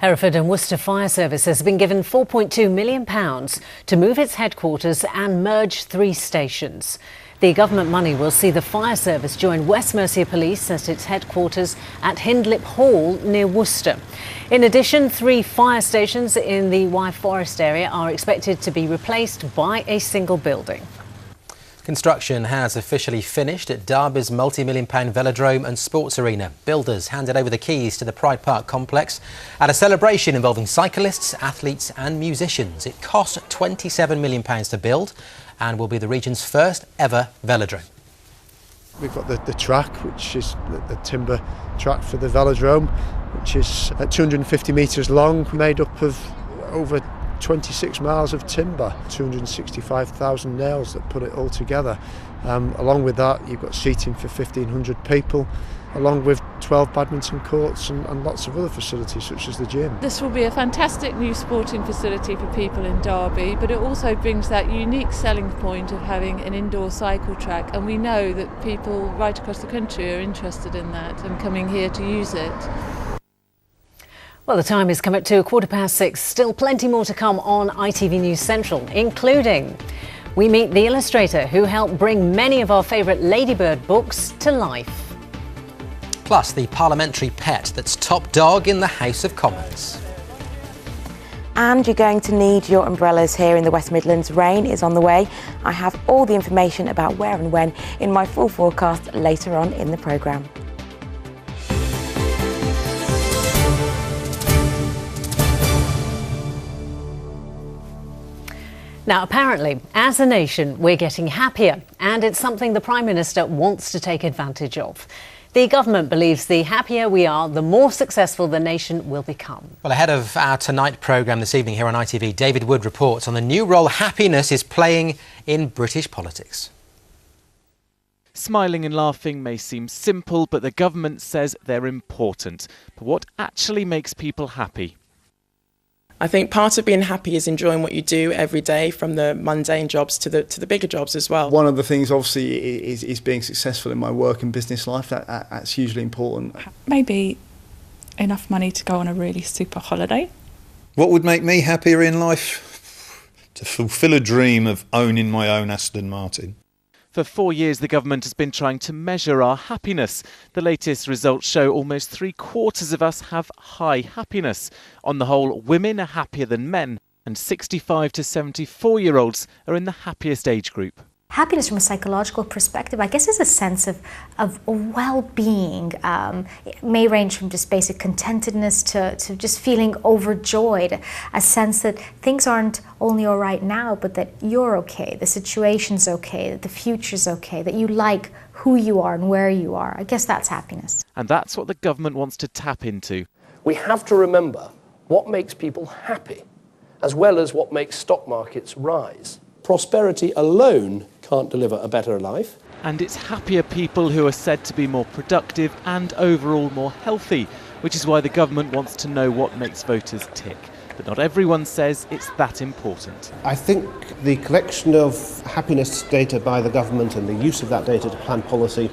Hereford and Worcester Fire Service has been given £4.2 million to move its headquarters and merge 3 stations. The government money will see the fire service join West Mercia Police at its headquarters at Hindlip Hall near Worcester. In addition, 3 fire stations in the Wye Forest area are expected to be replaced by a single building. Construction has officially finished at Derby's multi-million-pound velodrome and sports arena. Builders handed over the keys to the Pride Park complex at a celebration involving cyclists, athletes and musicians. It cost £27 million to build and will be the region's first ever velodrome. We've got the track, which is the timber track for the velodrome, which is 250 metres long, made up of over 26 miles of timber, 265,000 nails that put it all together. Along with that, you've got seating for 1,500 people, along with 12 badminton courts and lots of other facilities such as the gym. This will be a fantastic new sporting facility for people in Derby, but it also brings that unique selling point of having an indoor cycle track, and we know that people right across the country are interested in that and coming here to use it. Well, the time has come at 6:15. Still plenty more to come on ITV News Central, including we meet the illustrator who helped bring many of our favourite Ladybird books to life. Plus, the parliamentary pet that's top dog in the House of Commons. And you're going to need your umbrellas here in the West Midlands. Rain is on the way. I have all the information about where and when in my full forecast later on in the programme. Now, apparently, as a nation, we're getting happier, and it's something the Prime Minister wants to take advantage of. The government believes the happier we are, the more successful the nation will become. Well, ahead of our Tonight programme this evening here on ITV, David Wood reports on the new role happiness is playing in British politics. Smiling and laughing may seem simple, but the government says they're important. But what actually makes people happy? I think part of being happy is enjoying what you do every day, from the mundane jobs to the bigger jobs as well. One of the things, obviously, is being successful in my work and business life. That's hugely important. Maybe enough money to go on a really super holiday. What would make me happier in life? To fulfil a dream of owning my own Aston Martin. For 4 years, the government has been trying to measure our happiness. The latest results show almost 3/4 of us have high happiness. On the whole, women are happier than men, and 65 to 74-year-olds are in the happiest age group. Happiness from a psychological perspective, I guess, is a sense of well-being. It may range from just basic contentedness to just feeling overjoyed, a sense that things aren't only all right now, but that you're okay, the situation's okay, that the future's okay, that you like who you are and where you are. I guess that's happiness. And that's what the government wants to tap into. We have to remember what makes people happy, as well as what makes stock markets rise. Prosperity alone can't deliver a better life. And it's happier people who are said to be more productive and overall more healthy, which is why the government wants to know what makes voters tick. But not everyone says it's that important. I think the collection of happiness data by the government and the use of that data to plan policy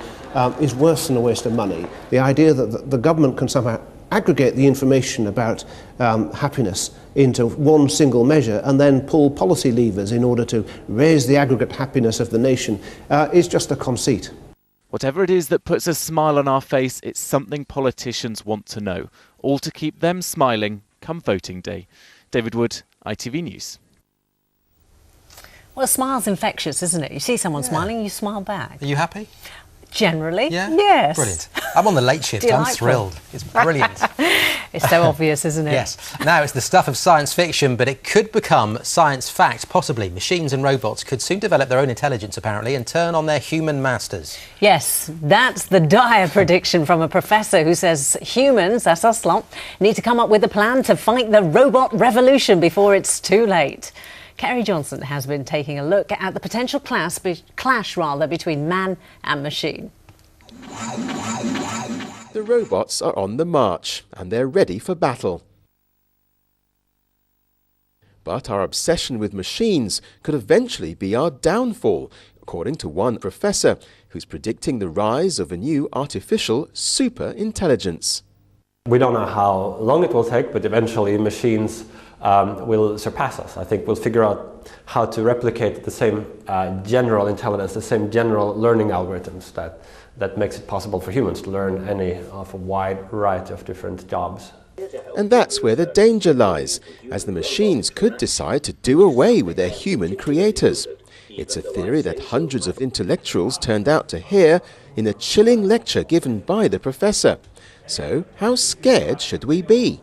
is worse than a waste of money. The idea that the government can somehow aggregate the information about happiness into one single measure and then pull policy levers in order to raise the aggregate happiness of the nation is just a conceit. Whatever it is that puts a smile on our face, it's something politicians want to know, all to keep them smiling come voting day. David Wood, ITV News. Well, a smile's infectious, isn't it? You see someone smiling, you smile back. Are you happy? Generally, yeah? Yes. Brilliant. I'm on the late shift. I'm thrilled. It's brilliant. It's so obvious, isn't it? Yes. Now it's the stuff of science fiction, but it could become science fact, possibly. Machines and robots could soon develop their own intelligence, apparently, and turn on their human masters. Yes, that's the dire prediction from a professor who says humans, that's us lot, need to come up with a plan to fight the robot revolution before it's too late. Cary Johnston has been taking a look at the potential clash between man and machine. The robots are on the march and they're ready for battle. But our obsession with machines could eventually be our downfall, according to one professor who's predicting the rise of a new artificial super intelligence. We don't know how long it will take, but eventually machines will surpass us. I think we'll figure out how to replicate the same general intelligence, the same general learning algorithms that makes it possible for humans to learn any of a wide variety of different jobs. And that's where the danger lies, as the machines could decide to do away with their human creators. It's a theory that hundreds of intellectuals turned out to hear in a chilling lecture given by the professor. So, how scared should we be?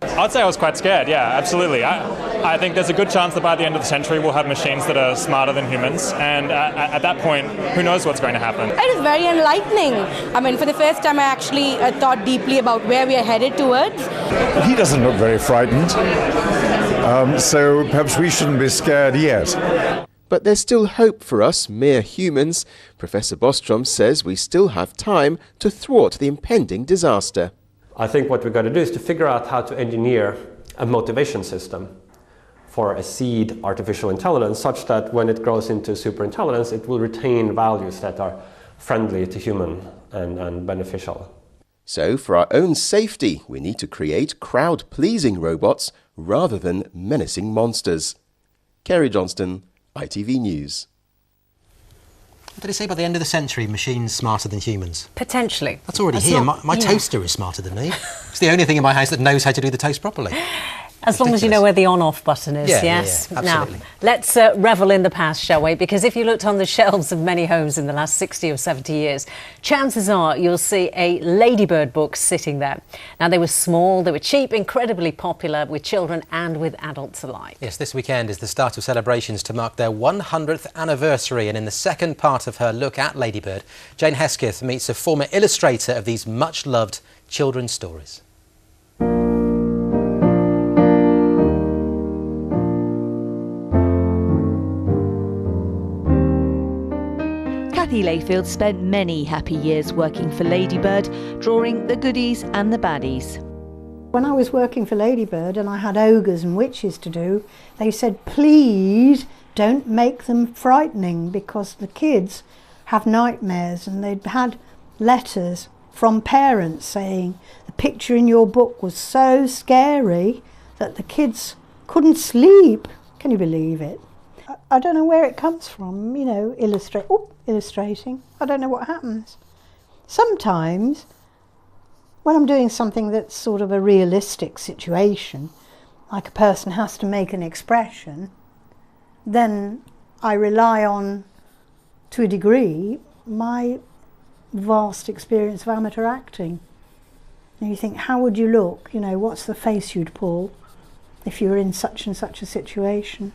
I'd say I was quite scared, yeah, absolutely. I think there's a good chance that by the end of the century we'll have machines that are smarter than humans, and at that point, who knows what's going to happen. It is very enlightening. I mean, for the first time I actually thought deeply about where we are headed towards. He doesn't look very frightened, so perhaps we shouldn't be scared yet. But there's still hope for us mere humans. Professor Bostrom says we still have time to thwart the impending disaster. I think what we've got to do is to figure out how to engineer a motivation system for a seed artificial intelligence such that when it grows into superintelligence, it will retain values that are friendly to human and beneficial. So, for our own safety, we need to create crowd-pleasing robots rather than menacing monsters. Cary Johnston, ITV News. What did he say by the end of the century, machines smarter than humans? Potentially. That's already here. My toaster is smarter than me. It's the only thing in my house that knows how to do the toast properly. As long as you know where the on-off button is, yes? Yeah, absolutely. Now, let's revel in the past, shall we? Because if you looked on the shelves of many homes in the last 60 or 70 years, chances are you'll see a Ladybird book sitting there. Now, they were small, they were cheap, incredibly popular with children and with adults alike. Yes, this weekend is the start of celebrations to mark their 100th anniversary, and in the second part of her look at Ladybird, Jane Hesketh meets a former illustrator of these much-loved children's stories. Kathy Layfield spent many happy years working for Ladybird, drawing the goodies and the baddies. When I was working for Ladybird and I had ogres and witches to do, they said, please don't make them frightening because the kids have nightmares, and they'd had letters from parents saying the picture in your book was so scary that the kids couldn't sleep. Can you believe it? I don't know where it comes from, you know, illustrating. I don't know what happens. Sometimes, when I'm doing something that's sort of a realistic situation, like a person has to make an expression, then I rely on, to a degree, my vast experience of amateur acting. And you think, how would you look? You know, what's the face you'd pull if you were in such and such a situation?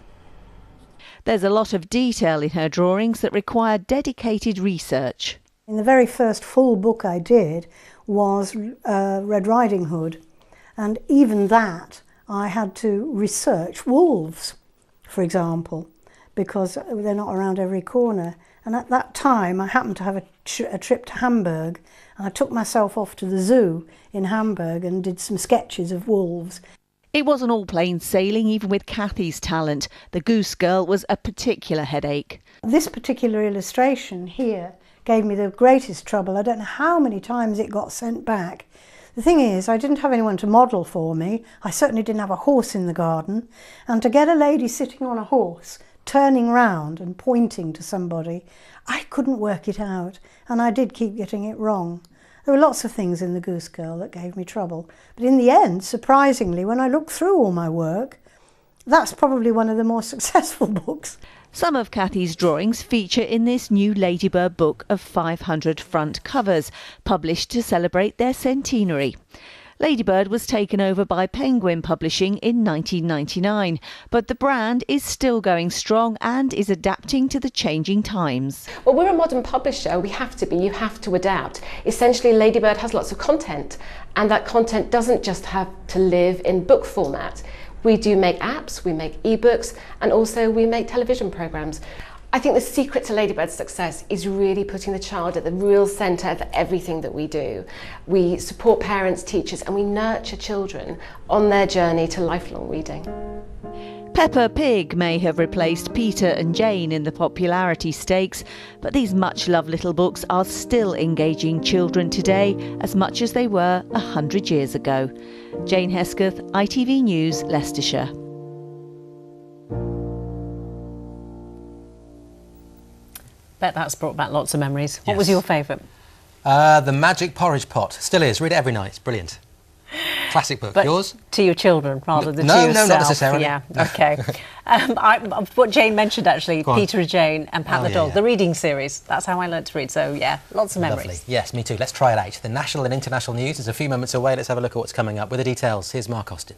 There's a lot of detail in her drawings that require dedicated research. In the very first full book I did was Red Riding Hood, and even that I had to research wolves, for example, because they're not around every corner. And at that time I happened to have a trip to Hamburg, and I took myself off to the zoo in Hamburg and did some sketches of wolves. It wasn't all plain sailing, even with Kathy's talent. The Goose Girl was a particular headache. This particular illustration here gave me the greatest trouble. I don't know how many times it got sent back. The thing is, I didn't have anyone to model for me. I certainly didn't have a horse in the garden. And to get a lady sitting on a horse, turning round and pointing to somebody, I couldn't work it out. And I did keep getting it wrong. There were lots of things in The Goose Girl that gave me trouble. But in the end, surprisingly, when I looked through all my work, that's probably one of the more successful books. Some of Kathy's drawings feature in this new Ladybird book of 500 front covers, published to celebrate their centenary. Ladybird was taken over by Penguin Publishing in 1999, but the brand is still going strong and is adapting to the changing times. Well, we're a modern publisher. We have to be. You have to adapt. Essentially, Ladybird has lots of content, and that content doesn't just have to live in book format. We do make apps, we make ebooks, and also we make television programs. I think the secret to Ladybird's success is really putting the child at the real centre of everything that we do. We support parents, teachers, and we nurture children on their journey to lifelong reading. Peppa Pig may have replaced Peter and Jane in the popularity stakes, but these much-loved little books are still engaging children today as much as they were 100 years ago. Jane Hesketh, ITV News, Leicestershire. Bet that's brought back lots of memories. What was your favourite? The Magic Porridge Pot. Still is. Read it every night. It's brilliant. Classic book. But yours? To your children rather than to No, yourself. not necessarily. Yeah, OK. What Jane mentioned, actually, Peter and Jane and Pat the Dog, the reading series. That's how I learned to read. So, yeah, lots of memories. Lovely. Yes, me too. Let's try it out. The national and international news is a few moments away. Let's have a look at what's coming up. With the details, here's Mark Austin.